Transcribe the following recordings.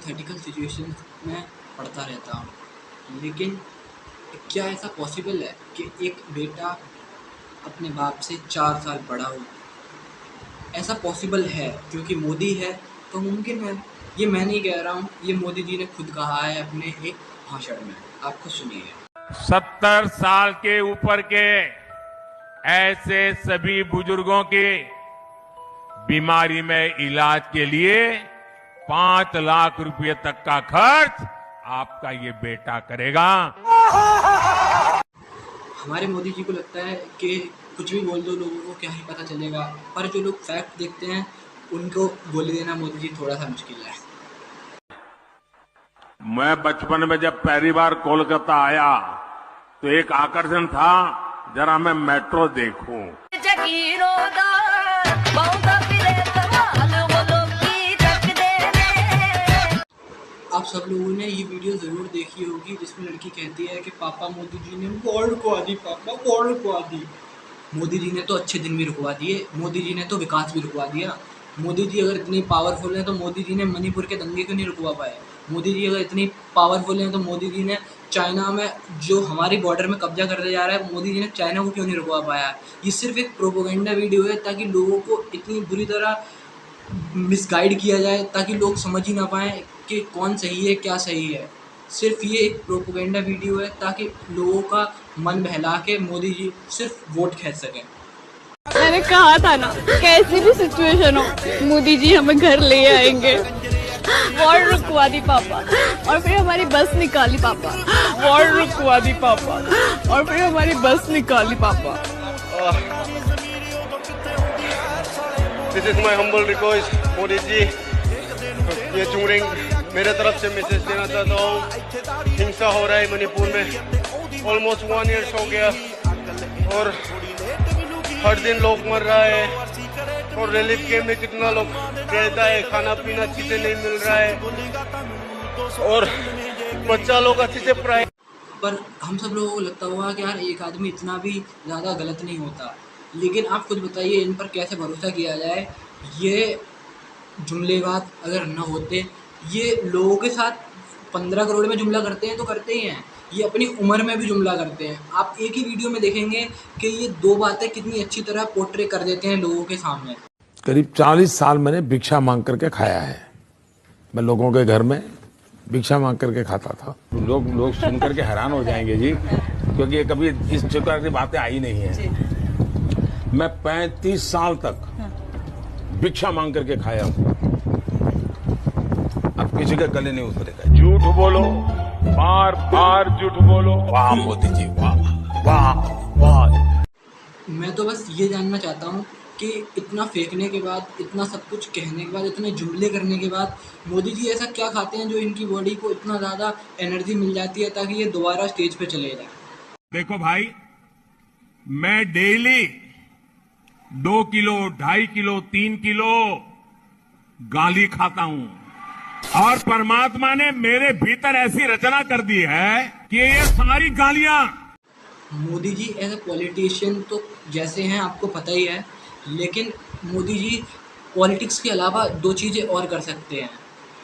Hypothetical situations में पढ़ता रहता हूँ, लेकिन क्या ऐसा पॉसिबल है कि एक बेटा अपने बाप से 4 साल बड़ा हो? ऐसा पॉसिबल है क्योंकि मोदी है तो मुमकिन है। ये मैं नहीं कह रहा हूँ, ये मोदी जी ने खुद कहा है अपने एक भाषण में। आप खुद सुनिए। 70 साल के ऊपर के ऐसे सभी बुजुर्गों की बीमारी में इलाज के लिए 5 लाख रुपए तक का खर्च आपका ये बेटा करेगा। हमारे मोदी जी को लगता है कि कुछ भी बोल दो लोगों को क्या ही पता चलेगा, पर जो लोग फैक्ट देखते हैं उनको गोली देना मोदी जी थोड़ा सा मुश्किल है। मैं बचपन में जब पहली बार कोलकाता आया तो एक आकर्षण था, जरा मैं मेट्रो देखूं। आप सब लोगों ने ये वीडियो ज़रूर देखी होगी जिसमें लड़की कहती है कि पापा मोदी जी ने वॉर रुकवा दी, पापा वॉर रुकवा दी। मोदी जी ने तो अच्छे दिन भी रुकवा दिए, मोदी जी ने तो विकास भी रुकवा दिया। मोदी जी अगर इतनी पावरफुल हैं तो मोदी जी ने मणिपुर के दंगे क्यों नहीं रुकवा पाए? मोदी जी अगर इतनी पावरफुल हैं तो मोदी जी ने चाइना में जो हमारी बॉर्डर में कब्जा करने जा रहा है, मोदी जी ने चाइना को क्यों नहीं रुकवा पाया? ये सिर्फ एक प्रोपेगेंडा वीडियो है ताकि लोगों को इतनी बुरी तरह मिसगाइड किया जाए, ताकि लोग समझ ही ना पाएँ कि कौन सही है, क्या सही है। सिर्फ ये एक प्रोपेगेंडा वीडियो है ताकि लोगों का मन बहला के मोदी जी सिर्फ वोट खींच सकें। मैंने कहा था ना, कैसी भी सिचुएशन हो मोदी जी हमें घर ले आएंगे। वॉर रुकवा दी पापा और फिर हमारी बस निकाली पापा। वॉर रुकवा दी पापा और फिर हमारी बस निकाली पापा। This is my humble request Modi ji, ये चूरिंग मेरे तरफ से मैसेज देना चाहता हूँ। हिंसा हो रहा है मणिपुर में, ऑलमोस्ट 1 ईयर हो गया और हर दिन लोग मर रहा है और रिलीफ कैंप में कितना लोग रहता है, खाना पीना अच्छी से नहीं मिल रहा है और बच्चा लोग अच्छी से पढ़ाई। पर हम सब लोगों को लगता होगा कि यार एक आदमी इतना भी ज़्यादा गलत नहीं होता, लेकिन आप खुद बताइए इन पर कैसे भरोसा किया जाए? ये जुमलेबाज अगर न होते, ये लोगों के साथ 15 करोड़ में जुमला करते हैं तो करते ही हैं, ये अपनी उम्र में भी जुमला करते हैं। आप एक ही वीडियो में देखेंगे कि ये 2 बातें कितनी अच्छी तरह पोर्ट्रे कर देते हैं लोगों के सामने। करीब 40 साल मैंने भिक्षा मांग करके खाया है। मैं लोगों के घर में भिक्षा मांग करके खाता था। लोग सुन करके हैरान हो जाएंगे जी, क्योंकि कभी इस प्रकार की बातें आई नहीं है। मैं 35 साल तक भिक्षा मांग करके खाया हूँ। अब किसी का गले नहीं उतरेगा। झूठ बोलो, बार बार झूठ बोलो। वाह मोदी जी, वाह वाह वाह। मैं तो बस ये जानना चाहता हूँ कि इतना फेंकने के बाद, इतना सब कुछ कहने के बाद, इतने जुमले करने के बाद मोदी जी ऐसा क्या खाते हैं जो इनकी बॉडी को इतना ज़्यादा एनर्जी मिल जाती है ताकि ये दोबारा स्टेज पे चले जाए? देखो भाई, मैं डेली 2 किलो, 2.5 किलो, 3 किलो गाली खाता हूं और परमात्मा ने मेरे भीतर ऐसी रचना कर दी है कि ये सारी गालियां। Modi ji as a politician तो जैसे हैं आपको पता ही है, लेकिन मोदी जी पॉलिटिक्स के अलावा 2 चीज़ें और कर सकते हैं।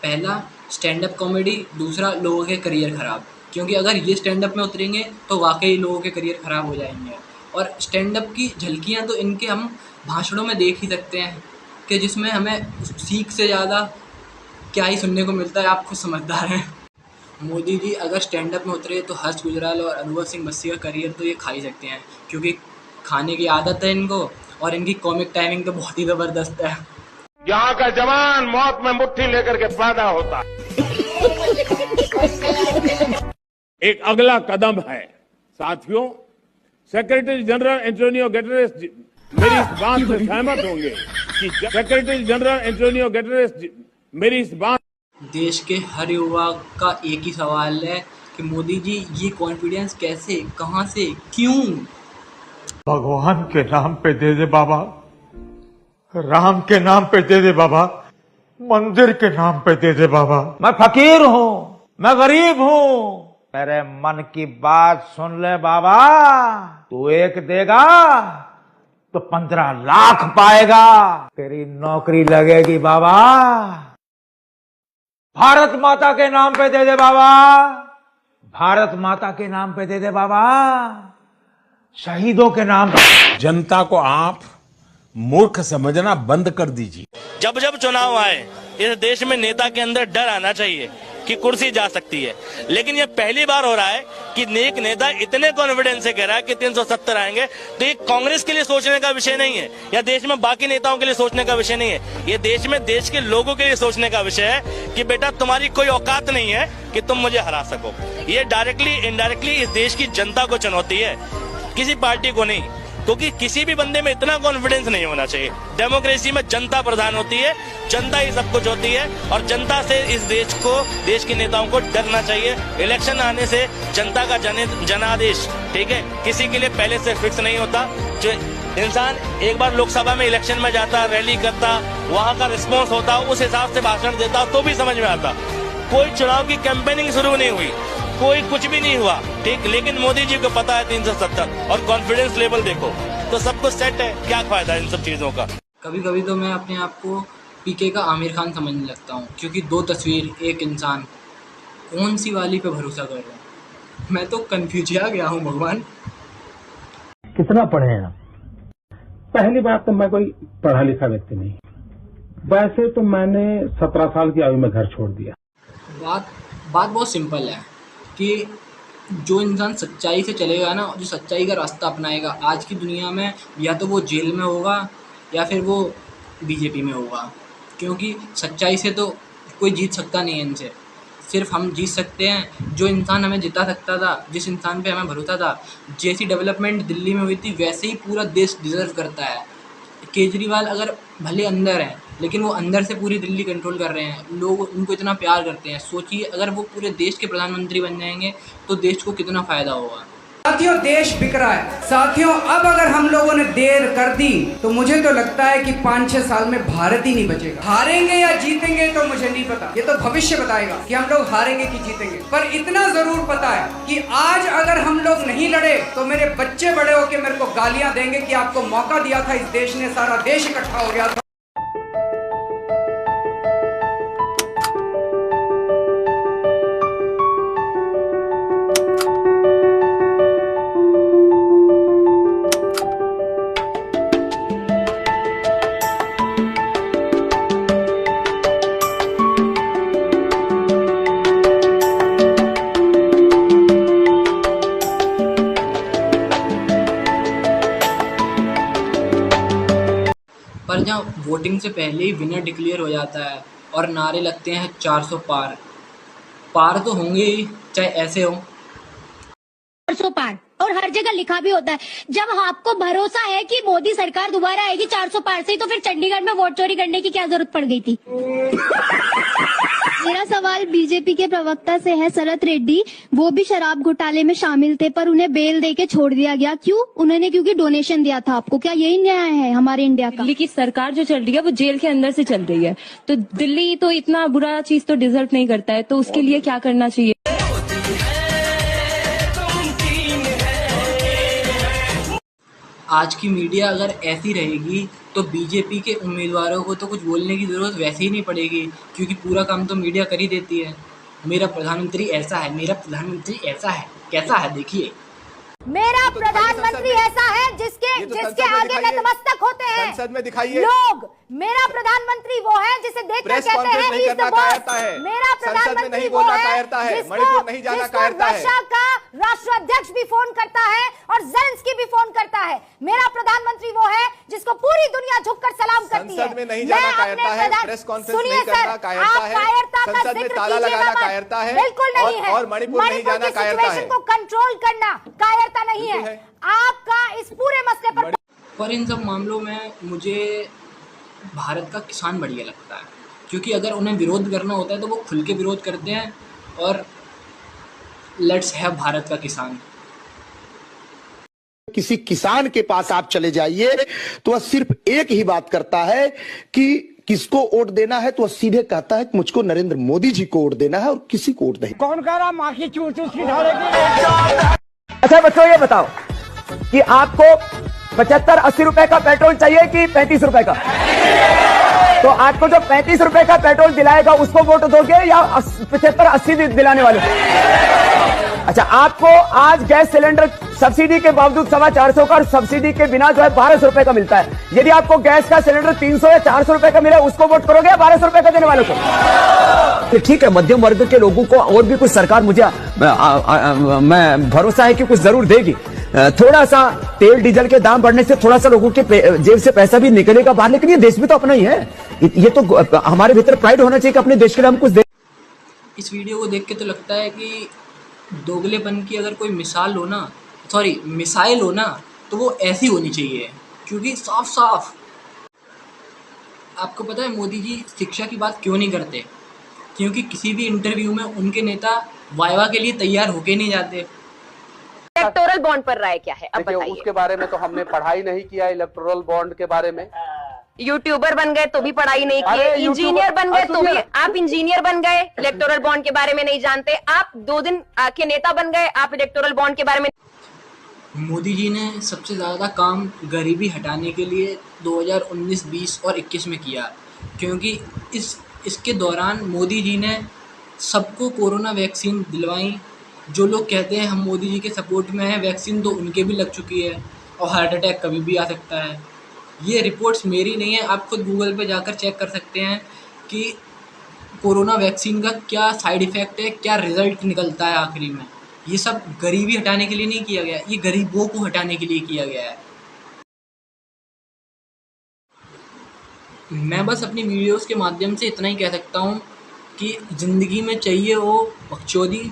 पहला स्टैंड अप कॉमेडी, दूसरा लोगों के करियर ख़राब। क्योंकि अगर ये स्टैंड अप में उतरेंगे तो वाकई लोगों के करियर ख़राब हो जाएंगे। और स्टैंड अप की झलकियाँ तो इनके हम भाषणों में देख ही सकते हैं कि जिसमें हमें सीख से ज़्यादा क्या ही सुनने को मिलता है। आप खुद समझदार हैं। मोदी जी अगर स्टैंड अप में उतरे तो हर्ष गुजराल और अनुभव सिंह बस्सी का करियर तो ये खा ही सकते हैं, क्योंकि खाने की आदत है इनको और इनकी कॉमिक टाइमिंग तो बहुत ही ज़बरदस्त है। यहाँ का जवान मौत में मुट्ठी लेकर के पैदा होता है। एक अगला कदम है साथियों, सेक्रेटरी जनरल एंटोनियो गुटेरेस मेरी इस बात से सहमत होंगे कि सेक्रेटरी जनरल एंटोनियो गुटेरेस मेरी इस बात। देश के हर युवा का एक ही सवाल है कि मोदी जी ये कॉन्फिडेंस कैसे, कहाँ से, क्यों? भगवान के नाम पे दे दे बाबा, राम के नाम पे दे दे बाबा, मंदिर के नाम पे दे दे बाबा। मैं फकीर हूँ, मैं गरीब हूँ, मेरे मन की बात सुन ले बाबा। तू 1 देगा तो 15 लाख पाएगा, तेरी नौकरी लगेगी बाबा। भारत माता के नाम पे दे दे बाबा, भारत माता के नाम पे दे दे बाबा, शहीदों के नाम पे। जनता को आप मूर्ख समझना बंद कर दीजिए। जब जब चुनाव आए इस देश में नेता के अंदर डर आना चाहिए कि कुर्सी जा सकती है, लेकिन ये पहली बार हो रहा है कि एक नेता इतने कॉन्फिडेंस से कह रहा है कि 370 आएंगे। तो ये कांग्रेस के लिए सोचने का विषय नहीं है या देश में बाकी नेताओं के लिए सोचने का विषय नहीं है, ये देश में देश के लोगों के लिए सोचने का विषय है कि बेटा तुम्हारी कोई औकात नहीं है कि तुम मुझे हरा सको। ये डायरेक्टली इनडायरेक्टली इस देश की जनता को चुनौती है, किसी पार्टी को नहीं, क्योंकि किसी भी बंदे में इतना कॉन्फिडेंस नहीं होना चाहिए। डेमोक्रेसी में जनता प्रधान होती है, जनता ही सब कुछ होती है और जनता से इस देश को, देश के नेताओं को डरना चाहिए। इलेक्शन आने से जनता का जनादेश, ठीक है, किसी के लिए पहले से फिक्स नहीं होता। जो इंसान एक बार लोकसभा में इलेक्शन में जाता, रैली करता, वहां का रिस्पॉन्स होता, उस हिसाब से भाषण देता तो भी समझ में आता। कोई चुनाव की कैंपेनिंग शुरू नहीं हुई, कोई कुछ भी नहीं हुआ, ठीक, लेकिन मोदी जी को पता है 370 और कॉन्फिडेंस लेवल देखो तो सब कुछ सेट है। क्या फायदा इन सब चीजों का। कभी कभी तो मैं अपने आप को पीके का आमिर खान समझने लगता हूँ, क्योंकि 2 तस्वीर एक इंसान, कौन सी वाली पे भरोसा कर रहा हूँ। मैं तो कन्फ्यूजिया गया हूँ भगवान। कितना पढ़े हैं आप? पहली बात तो मैं कोई पढ़ा लिखा व्यक्ति नहीं, वैसे तो मैंने 17 साल की आयु में घर छोड़ दिया। बात बहुत सिंपल है कि जो इंसान सच्चाई से चलेगा ना, जो सच्चाई का रास्ता अपनाएगा, आज की दुनिया में या तो वो जेल में होगा या फिर वो बीजेपी में होगा, क्योंकि सच्चाई से तो कोई जीत सकता नहीं है इनसे। सिर्फ हम जीत सकते हैं जो इंसान हमें जिता सकता था, जिस इंसान पे हमें भरोसा था। जैसी डेवलपमेंट दिल्ली में हुई थी वैसे ही पूरा देश डिज़र्व करता है। केजरीवाल अगर भले अंदर हैं, लेकिन वो अंदर से पूरी दिल्ली कंट्रोल कर रहे हैं, लोग उनको इतना प्यार करते हैं। सोचिए अगर वो पूरे देश के प्रधानमंत्री बन जाएंगे तो देश को कितना फ़ायदा होगा। साथियों, देश बिक रहा है। साथियों, अब अगर हम लोगों ने देर कर दी तो मुझे तो लगता है कि 5-6 साल में भारत ही नहीं बचेगा। हारेंगे या जीतेंगे तो मुझे नहीं पता, ये तो भविष्य बताएगा कि हम लोग हारेंगे कि जीतेंगे। पर इतना जरूर पता है कि आज अगर हम लोग नहीं लड़े तो मेरे बच्चे बड़े होके मेरे को गालियां देंगे कि आपको मौका दिया था इस देश ने, सारा देश इकट्ठा हो गया था। पर जहाँ वोटिंग से पहले ही विनर डिक्लेयर हो जाता है और नारे लगते हैं 400 पार, पार तो होंगे ही, चाहे ऐसे हो। 400 पार, और हर जगह लिखा भी होता है। जब आपको भरोसा है कि मोदी सरकार दोबारा आएगी 400 पार से, तो फिर चंडीगढ़ में वोट चोरी करने की क्या जरूरत पड़ गई थी। मेरा सवाल बीजेपी के प्रवक्ता से है, शरद रेड्डी, वो भी शराब घोटाले में शामिल थे पर उन्हें बेल देके छोड़ दिया गया, क्यों? उन्होंने क्योंकि डोनेशन दिया था आपको। क्या यही न्याय है हमारे इंडिया का? दिल्ली की सरकार जो चल रही है वो जेल के अंदर से चल रही है, तो दिल्ली तो इतना बुरा चीज तो डिजर्व नहीं करता है, तो उसके लिए क्या करना चाहिए? आज की मीडिया अगर ऐसी रहेगी तो बीजेपी के उम्मीदवारों को तो कुछ बोलने की ज़रूरत वैसे ही नहीं पड़ेगी, क्योंकि पूरा काम तो मीडिया कर ही देती है। मेरा प्रधानमंत्री ऐसा है, मेरा प्रधानमंत्री ऐसा है, कैसा है देखिए। मेरा प्रधानमंत्री ऐसा है जिसके आगे नतमस्तक होते हैं संसद में दिखाइए लोग। मेरा प्रधानमंत्री वो है जिसे देखकर कहते हैं ही इज द बॉस। मेरा प्रधानमंत्री वो है जिसको रशिया का राष्ट्राध्यक्ष भी फोन करता है और ज़ेलेंस्की भी फोन करता है। मेरा प्रधानमंत्री वो है जिसको पूरी दुनिया झुककर सलाम करती है। संसद में नहीं जाना कायरता है, प्रेस कॉन्फ्रेंस नहीं करना कायरता है, संसद में ताला लगाना कायरता है, बिल्कुल नहीं है। और मणिपुर नहीं जाना कायरता है। को कंट्रोल करना कायरता नहीं है आपका इस पूरे मसले पर इन सब मामलों में मुझे भारत का किसान बढ़िया लगता है, क्योंकि अगर उन्हें विरोध करना होता है तो वो खुल के विरोध करते हैं। और लेट्स हैव भारत का किसान। किसी किसान के पास आप चले जाइए तो वह सिर्फ एक ही बात करता है कि किसको वोट देना है, तो वह सीधे कहता है कि मुझको नरेंद्र मोदी जी को वोट देना है और किसी को वोट नहीं। कौन कह रहा माखी चूर चूर की? अच्छा बच्चों, ये बताओ कि आपको 75-80 रुपए का पेट्रोल चाहिए कि 35 रुपए का? तो आपको जो 35 रुपए का पेट्रोल दिलाएगा उसको वोट दोगे या 75-80 दिलाने वाले? अच्छा, आपको आज गैस सिलेंडर सब्सिडी के बावजूद 425 का और सब्सिडी के बिना जो है 1200 रुपए का मिलता है। यदि आपको गैस का सिलेंडर 300 या 400 रुपए का मिले उसको वोट करोगे या 1200 रुपए का देने वालों को? ठीक है, मध्यम वर्ग के लोगों को और भी कुछ सरकार मुझे मैं भरोसा है कि कुछ जरूर देगी। थोड़ा सा तेल डीजल के दाम बढ़ने से थोड़ा सा लोगों के जेब से पैसा भी निकलेगा बाहर, लेकिन ये देश भी तो अपना ही है। ये तो हमारे भीतर प्राइड होना चाहिए कि अपने देश के लिए हम कुछ दे। इस वीडियो को देख के तो लगता है कि दोगलेपन की अगर कोई मिसाइल हो ना तो वो ऐसी होनी चाहिए, क्योंकि साफ साफ आपको पता है मोदी जी शिक्षा की बात क्यों नहीं करते? क्योंकि किसी भी इंटरव्यू में उनके नेता वाइवा के लिए तैयार होके नहीं जाते। इलेक्टोरल बॉन्ड पर राय क्या है अब बताइए? उसके बारे में तो हमने पढ़ाई नहीं किया, इलेक्टोरल बॉन्ड के बारे में। यूट्यूबर बन गए तो भी पढ़ाई नहीं की, इंजीनियर बन गए तो भी, आप इंजीनियर बन गए, इलेक्टोरल बॉन्ड के बारे में नहीं जानते। आप 2 दिन के नेता बन गए, आप इलेक्टोरल बॉन्ड के बारे में। मोदी जी ने सबसे ज़्यादा काम गरीबी हटाने के लिए 2019, 20 और 21 में किया, क्योंकि इसके दौरान मोदी जी ने सबको कोरोना वैक्सीन दिलवाई। जो लोग कहते हैं हम मोदी जी के सपोर्ट में हैं, वैक्सीन तो उनके भी लग चुकी है और हार्ट अटैक कभी भी आ सकता है। ये रिपोर्ट्स मेरी नहीं है, आप खुद गूगल पे जाकर चेक कर सकते हैं कि कोरोना वैक्सीन का क्या साइड इफ़ेक्ट है, क्या रिज़ल्ट निकलता है आखिरी में। ये सब गरीबी हटाने के लिए नहीं किया गया, ये गरीबों को हटाने के लिए किया गया है। मैं बस अपनी वीडियोस के माध्यम से इतना ही कह सकता हूँ कि ज़िंदगी में चाहिए हो बकचोदी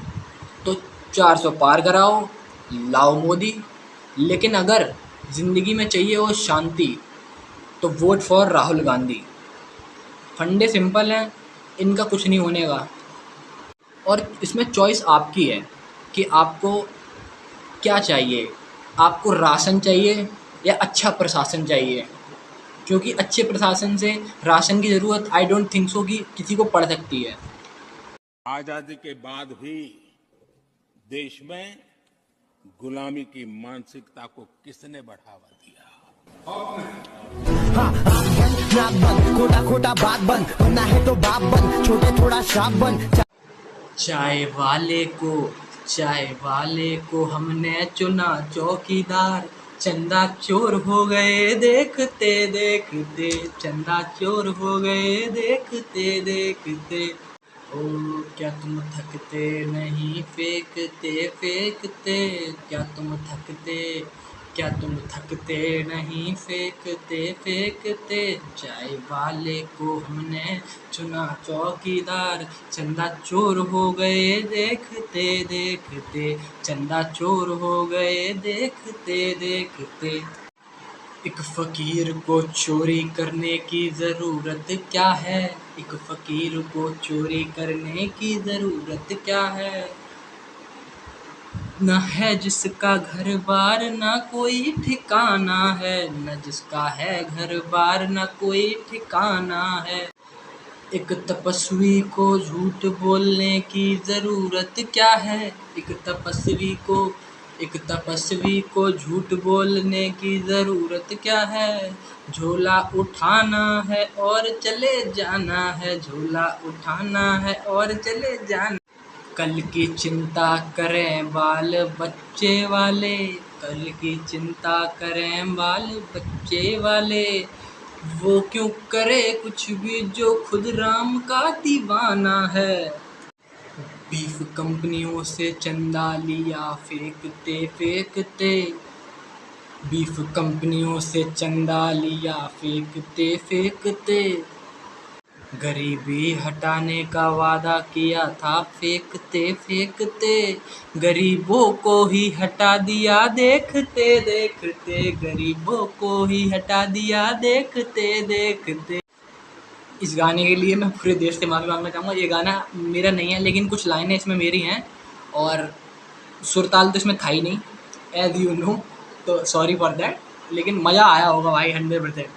तो 400 पार कराओ, लाओ मोदी। लेकिन अगर ज़िंदगी में चाहिए हो शांति तो वोट फॉर राहुल गांधी। फंडे सिंपल हैं, इनका कुछ नहीं होने का, और इसमें चॉइस आपकी है कि आपको क्या चाहिए। आपको राशन चाहिए या अच्छा प्रशासन चाहिए, क्योंकि अच्छे प्रशासन से राशन की ज़रूरत आई डोंट थिंक सो कि किसी को पड़ सकती है। आजादी के बाद भी देश में गुलामी की मानसिकता को किसने बढ़ावा दिया? खोटा खोटा बात बन, बनना है तो बाप बन, छोटे थोड़ा शाप बन। चाय वाले को हमने चुना चौकीदार, चंदा चोर हो गए देखते देखते, चंदा चोर हो गए देखते देखते। ओ क्या तुम थकते नहीं फेंकते फेंकते, क्या तुम थकते नहीं फेंकते फेंकते। चाय वाले को हमने चुना चौकीदार, चंदा चोर हो गए देखते देखते, चंदा चोर हो गए देखते देखते। एक फकीर को चोरी करने की ज़रूरत क्या है? एक फकीर को चोरी करने की ज़रूरत क्या है? न है जिसका घर बार ना कोई ठिकाना है, न जिसका है घर बार ना कोई ठिकाना है। एक तपस्वी को झूठ बोलने की ज़रूरत क्या है? एक तपस्वी को झूठ बोलने की ज़रूरत क्या है? झोला उठाना है और चले जाना है, झोला उठाना है और चले जाना। कल की चिंता करें बाल बच्चे वाले, कल की चिंता करें बाल बच्चे वाले। वो क्यों करे कुछ भी जो खुद राम का दीवाना है। बीफ कंपनियों से चंदा लिया फेंकते फेंकते, बीफ कंपनियों से चंदा लिया फेंकते फेंकते। गरीबी हटाने का वादा किया था फेंकते फेंकते, गरीबों को ही हटा दिया देखते देखते, गरीबों को ही हटा दिया देखते देखते। इस गाने के लिए मैं पूरे देश से माफ़ी मांगना चाहूँगा। ये गाना मेरा नहीं है, लेकिन कुछ लाइनें इसमें मेरी हैं और सुरताल तो इसमें था ही नहीं, एज यू नो, तो सॉरी फॉर दैट। लेकिन मज़ा आया होगा भाई 100%।